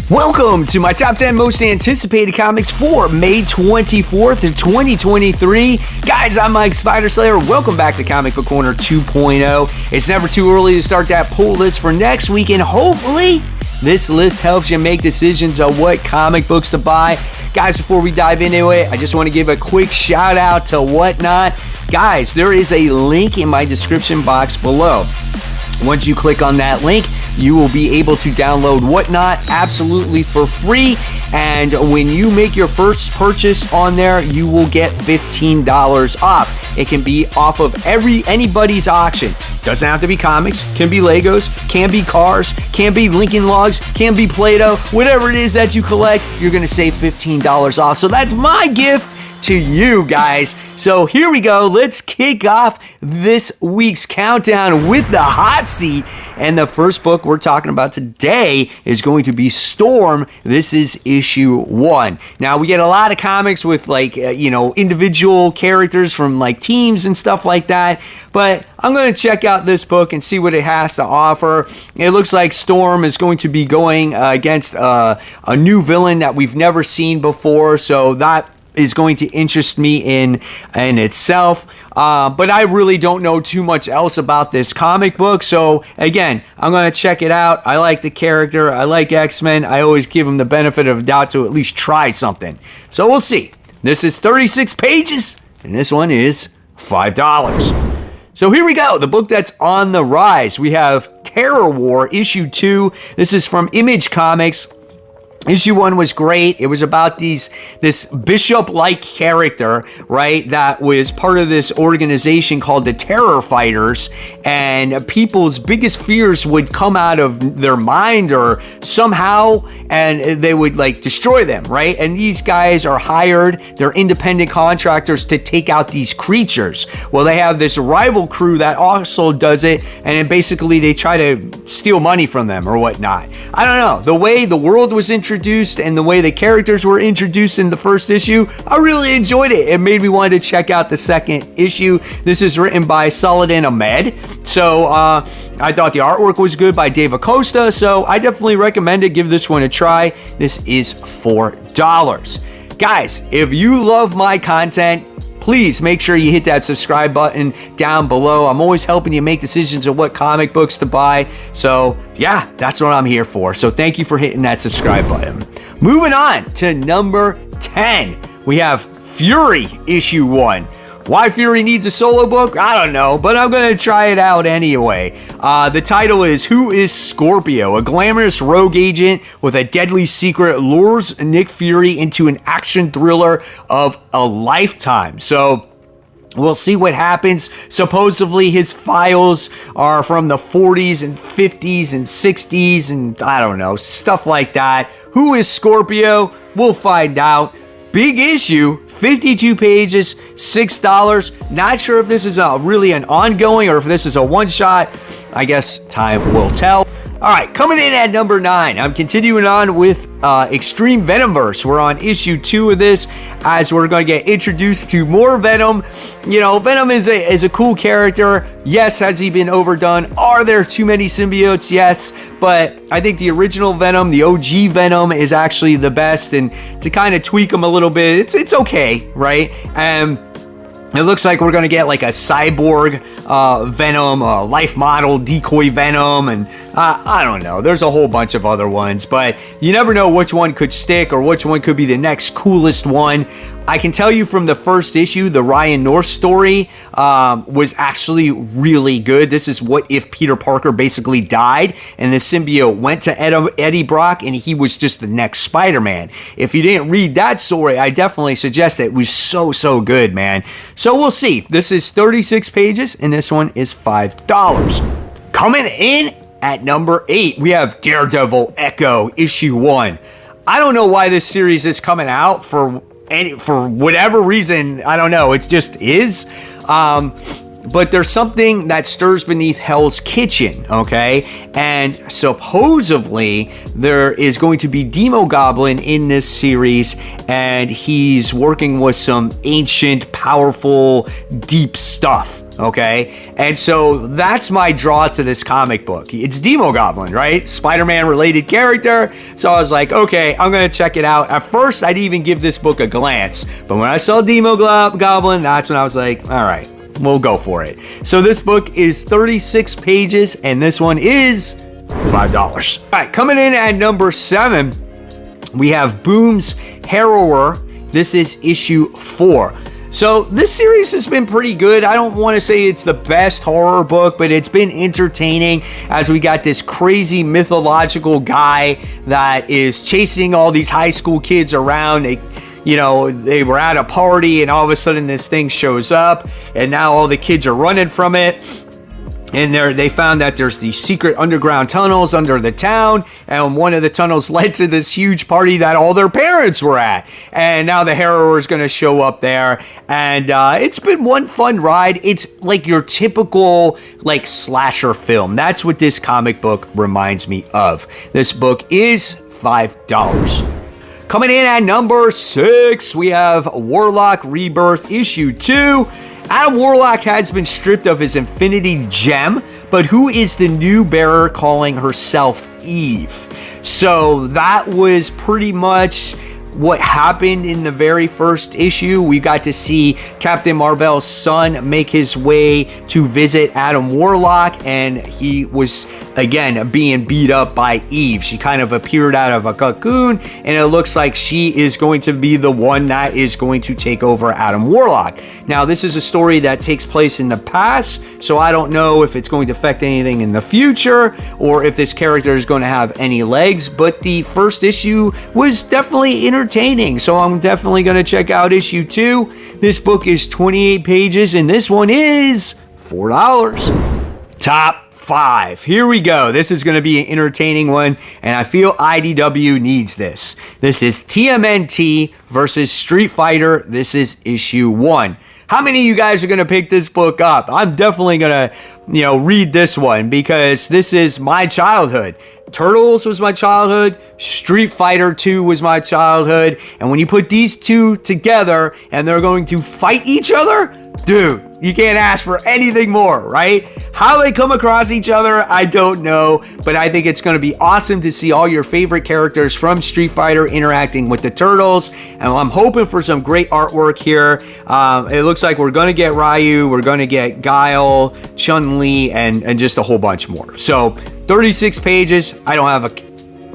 Welcome to my top 10 most anticipated comics for May 24th, 2023. Guys, I'm Mike Spider Slayer. Welcome back to Comic Book Corner 2.0. It's never too early to start that pull list for next week, and hopefully this list helps you make decisions on what comic books to buy. Guys, before we dive into it, I just want to give a quick shout out to Whatnot. Guys, there is a link in my description box below. Once you click on that link, you will be able to download Whatnot absolutely for free. And when you make your first purchase on there, you will get $15 off. It can be off of anybody's auction. Doesn't have to be comics, can be Legos, can be cars, can be Lincoln Logs, can be Play-Doh. Whatever it is that you collect, you're going to save $15 off. So that's my gift to you guys. So here we go. Let's kick off this week's countdown with the hot seat. And the first book we're talking about today is going to be Storm. This is issue 1. Now, we get a lot of comics with individual characters from like teams and stuff like that. But I'm going to check out this book and see what it has to offer. It looks like Storm is going to be going against a new villain that we've never seen before. So that is going to interest me in itself. But I really don't know too much else about this comic book. So again, I'm going to check it out. I like the character. I like X-Men. I always give them the benefit of the doubt to at least try something. So we'll see. This is 36 pages, and this one is $5. So here we go. The book that's on the rise. We have Terror War, issue 2. This is from Image Comics. Issue 1 was great. It was about this bishop-like character, right, that was part of this organization called the Terror Fighters, and people's biggest fears would come out of their mind or somehow, and they would like destroy them, right? And these guys are hired, they're independent contractors to take out these creatures. Well, they have this rival crew that also does it, and basically they try to steal money from them or whatnot. I don't know. The way the world was introduced and the way the characters were introduced in the first issue, I really enjoyed it. It made me want to check out the second issue. This is written by Saladin Ahmed. So I thought the artwork was good by Dave Acosta. So I definitely recommend it. Give this one a try. This is $4. Guys, if you love my content, please make sure you hit that subscribe button down below. I'm always helping you make decisions on what comic books to buy. So yeah, that's what I'm here for. So thank you for hitting that subscribe button. Moving on to number 10. We have Fury issue 1. Why Fury needs a solo book? I don't know, but I'm going to try it out anyway. The title is Who is Scorpio? A glamorous rogue agent with a deadly secret lures Nick Fury into an action thriller of a lifetime. So we'll see what happens. Supposedly his files are from the 40s and 50s and 60s and I don't know, stuff like that. Who is Scorpio? We'll find out. Big issue, 52 pages, $6. Not sure if this is really an ongoing or if this is a one-shot. I guess time will tell. All right, coming in at number 9, I'm continuing on with Extreme Venomverse. We're on issue 2 of this as we're going to get introduced to more Venom. You know, Venom is a cool character. Yes, has he been overdone? Are there too many symbiotes? Yes, but I think the original Venom, the OG Venom, is actually the best. And to kind of tweak him a little bit, it's okay, right? It looks like we're going to get like a cyborg Venom, life model decoy Venom, and I don't know. There's a whole bunch of other ones, but you never know which one could stick or which one could be the next coolest one. I can tell you from the first issue, the Ryan North story was actually really good. This is what if Peter Parker basically died and the symbiote went to Eddie Brock and he was just the next Spider-Man. If you didn't read that story, I definitely suggest it. It was so good, man. So we'll see. This is 36 pages and this one is $5. Coming in at number 8, we have Daredevil Echo issue 1. I don't know why this series is coming out for whatever reason. I don't know. It just is. But there's something that stirs beneath Hell's Kitchen, okay? And supposedly there is going to be Demo Goblin in this series, and he's working with some ancient, powerful, deep stuff. okay? And so that's my draw to this comic book. It's Demogoblin, right? Spider-Man related character. So I was like, okay, I'm gonna check it out. At first, I didn't even give this book a glance, but when I saw Demogoblin, that's when I was like, all right, we'll go for it. So this book is 36 pages, and this one is $5. All right, coming in at number 7, we have Boom's Harrower. This is issue 4. So this series has been pretty good. I don't want to say it's the best horror book, but it's been entertaining as we got this crazy mythological guy that is chasing all these high school kids around. They were at a party and all of a sudden this thing shows up and now all the kids are running from it. And they found that there's these secret underground tunnels under the town, and one of the tunnels led to this huge party that all their parents were at. And now the Harrower is going to show up there, and it's been one fun ride. It's like your typical like slasher film. That's what this comic book reminds me of. This book is $5. Coming in at number 6, we have Warlock Rebirth issue 2. Adam Warlock has been stripped of his Infinity Gem, but who is the new bearer calling herself Eve? So that was pretty much what happened in the very first issue. We got to see Captain Marvel's son make his way to visit Adam Warlock, and he was again being beat up by Eve. She kind of appeared out of a cocoon, and it looks like she is going to be the one that is going to take over Adam Warlock. Now, this is a story that takes place in the past, so I don't know if it's going to affect anything in the future or if this character is going to have any legs, but the first issue was definitely entertaining, so I'm definitely going to check out issue 2. This book is 28 pages, and this one is $4. Top 5. Here we go. This is going to be an entertaining one, and I feel IDW needs this. This is TMNT versus Street Fighter. This is issue 1. How many of you guys are going to pick this book up? I'm definitely going to, read this one because this is my childhood. Turtles was my childhood. Street Fighter 2 was my childhood. And when you put these two together and they're going to fight each other, dude, you can't ask for anything more, right? How they come across each other, I don't know, but I think it's going to be awesome to see all your favorite characters from Street Fighter interacting with the Turtles, and I'm hoping for some great artwork here. It looks like we're going to get Ryu, we're going to get Guile, Chun-Li, and just a whole bunch more. So 36 pages. I don't have a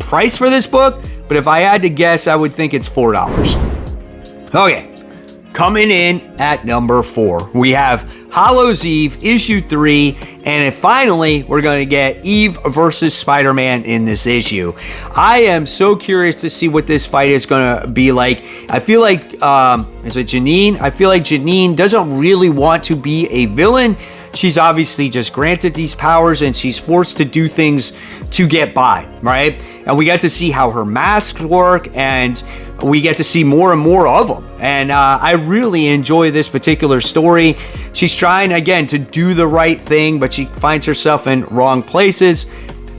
price for this book, but if I had to guess, I would think it's $4. Okay. Coming in at number 4, we have Hallows' Eve, issue 3, and finally, we're going to get Eve versus Spider-Man in this issue. I am so curious to see what this fight is going to be like. I feel like, is it Janine? I feel like Janine doesn't really want to be a villain. She's obviously just granted these powers and she's forced to do things to get by, right? And we get to see how her masks work and we get to see more and more of them. And I really enjoy this particular story. She's trying, again, to do the right thing, but she finds herself in wrong places.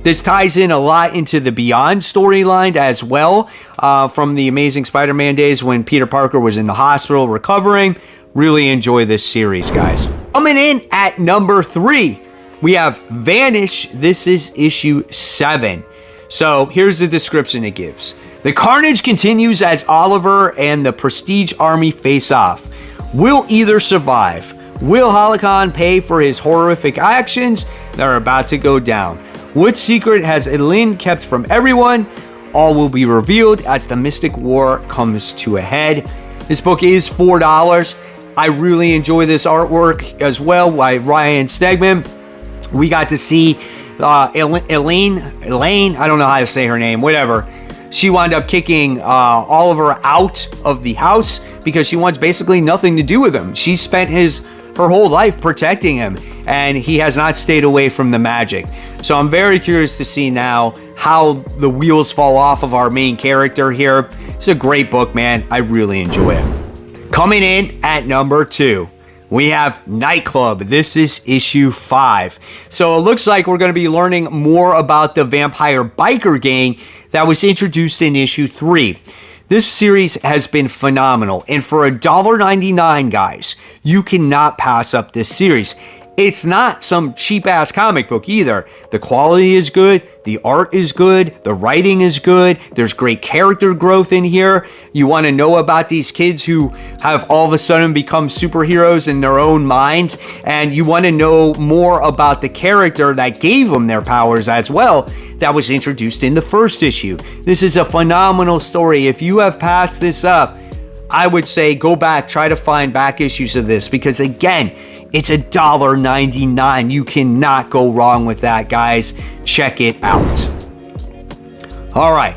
This ties in a lot into the Beyond storyline as well, from the Amazing Spider-Man days when Peter Parker was in the hospital recovering. Really enjoy this series, guys. Coming in at number 3, we have Vanish. This is issue 7. So here's the description it gives. The carnage continues as Oliver and the Prestige Army face off. Will either survive? Will Holocron pay for his horrific actions that are about to go down? What secret has Elin kept from everyone? All will be revealed as the Mystic War comes to a head. This book is $4. I really enjoy this artwork as well by Ryan Stegman. We got to see Elaine, I don't know how to say her name, whatever. She wound up kicking Oliver out of the house because she wants basically nothing to do with him. She spent her whole life protecting him, and he has not stayed away from the magic. So I'm very curious to see now how the wheels fall off of our main character here. It's a great book, man. I really enjoy it. Coming in at number 2, we have Nightclub. This is issue 5. So it looks like we're going to be learning more about the vampire biker gang that was introduced in issue 3. This series has been phenomenal, and for $1.99, guys, you cannot pass up this series. It's not some cheap-ass comic book either. The quality is good, the art is good, the writing is good, there's great character growth in here. You want to know about these kids who have all of a sudden become superheroes in their own mind, and you want to know more about the character that gave them their powers as well, that was introduced in the first issue. This is a phenomenal story. If you have passed this up, I would say go back, try to find back issues of this, because again, it's $1.99. You cannot go wrong with that, guys. Check it out. All right.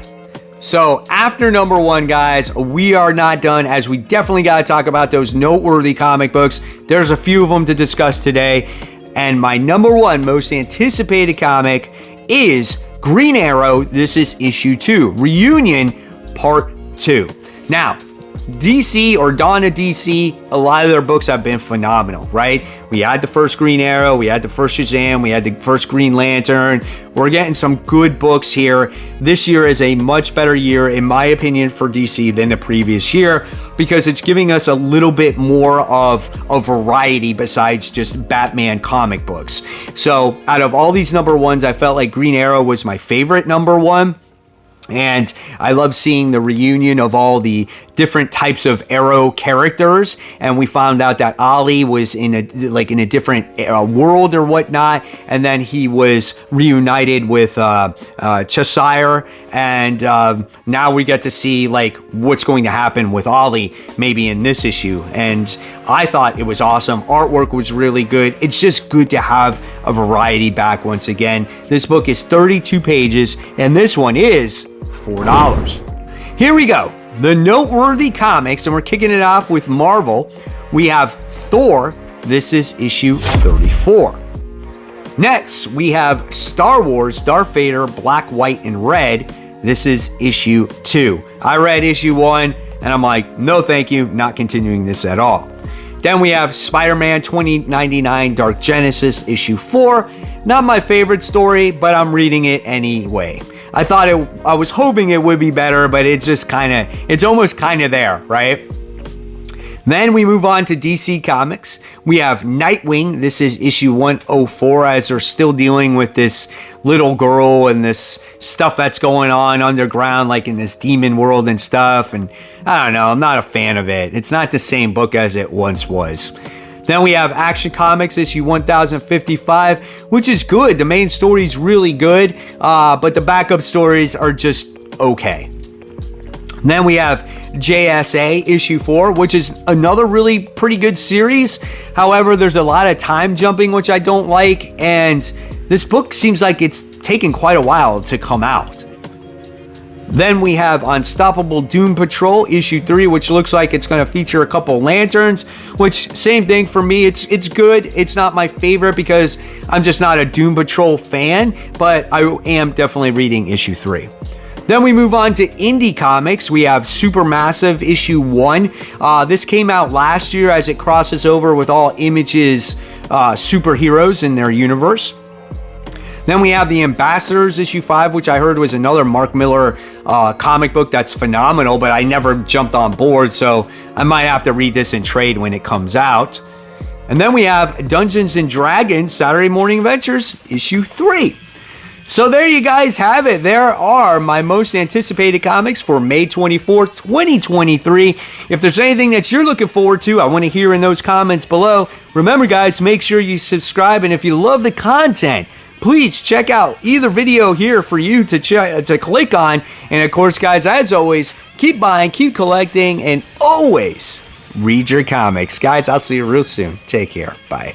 So after number one, guys, we are not done, as we definitely got to talk about those noteworthy comic books. There's a few of them to discuss today. And my number one most anticipated comic is Green Arrow. This is issue 2, Reunion Part 2. Now, DC or Dawn of DC, a lot of their books have been phenomenal, right? We had the first Green Arrow, we had the first Shazam, we had the first Green Lantern. We're getting some good books here. This year is a much better year, in my opinion, for DC than the previous year, because it's giving us a little bit more of a variety besides just Batman comic books. So out of all these number ones, I felt like Green Arrow was my favorite number one. And I love seeing the reunion of all the different types of Arrow characters. And we found out that Ollie was in a different world or whatnot. And then he was reunited with Cheshire. And now we get to see like what's going to happen with Ollie maybe in this issue. And I thought it was awesome. Artwork was really good. It's just good to have a variety back once again. This book is 32 pages, and this one is $4. Here we go. The noteworthy comics, and we're kicking it off with Marvel. We have Thor. This is issue 34. Next, we have Star Wars, Darth Vader, Black, White, and Red. This is issue 2. I read issue 1, and I'm like, no thank you, not continuing this at all. Then we have Spider-Man 2099 Dark Genesis issue 4. Not my favorite story, but I'm reading it anyway. I was hoping it would be better, but it's almost kind of there, right? Then we move on to DC Comics. We have Nightwing. This is issue 104, as they're still dealing with this little girl and this stuff that's going on underground, like in this demon world and stuff. And I don't know, I'm not a fan of it. It's not the same book as it once was. Then we have Action Comics issue 1055, which is good. The main story is really good, but the backup stories are just okay. Then we have JSA issue 4, which is another really pretty good series. However, there's a lot of time jumping, which I don't like, and this book seems like it's taken quite a while to come out. Then we have Unstoppable Doom Patrol issue 3, which looks like it's going to feature a couple lanterns, which same thing for me. It's good. It's not my favorite because I'm just not a Doom Patrol fan, but I am definitely reading issue 3. Then we move on to Indie Comics. We have Supermassive issue 1. This came out last year as it crosses over with All Image's superheroes in their universe. Then we have The Ambassadors issue 5, which I heard was another Mark Millar comic book that's phenomenal, but I never jumped on board, so I might have to read this in trade when it comes out. And then we have Dungeons and Dragons Saturday Morning Adventures issue 3. So there you guys have it. There are my most anticipated comics for May 24th, 2023. If there's anything that you're looking forward to, I want to hear in those comments below. Remember, guys, make sure you subscribe, and if you love the content, please check out either video here for you to click on. And of course, guys, as always, keep buying, keep collecting, and always read your comics. Guys, I'll see you real soon. Take care. Bye.